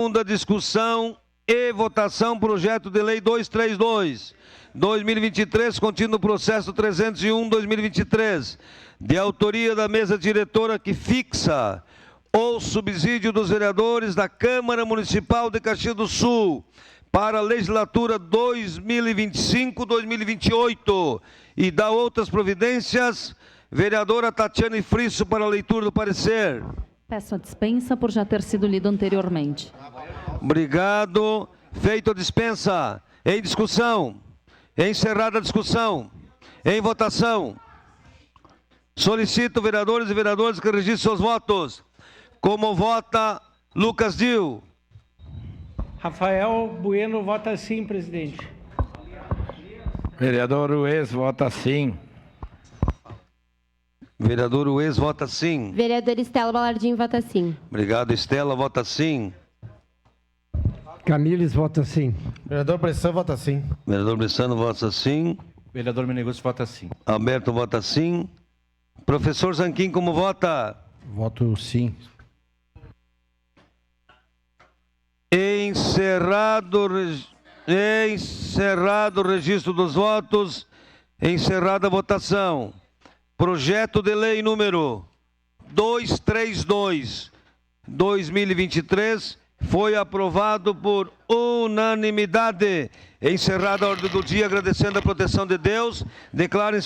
Segunda discussão e votação, projeto de lei 232/2023, contido no processo 301/2023, de autoria da mesa diretora que fixa o subsídio dos vereadores da Câmara Municipal de Caxias do Sul para a legislatura 2025-2028 e dá outras providências. Vereadora Tatiane Frisso para a leitura do parecer. Peço a dispensa por já ter sido lido anteriormente. Obrigado. Feito a dispensa. Em discussão. Encerrada a discussão. Em votação. Solicito vereadores e vereadoras que registrem seus votos. Como vota Lucas Dil? Rafael Bueno vota sim, presidente. Vereador Uez vota sim. Vereador Uez vota sim. Vereadora Estela Balardim vota sim. Obrigado, Estela. Vota sim. Camires vota sim. Vereador Bressan vota sim. Vereador Bressano vota sim. Vereador Meneguzzi vota sim. Alberto vota sim. Professor Zanquim, como vota? Voto sim. Encerrado o registro dos votos. Encerrada a votação. Projeto de lei número 232/2023 foi aprovado por unanimidade. Encerrada a ordem do dia, agradecendo a proteção de Deus, declaro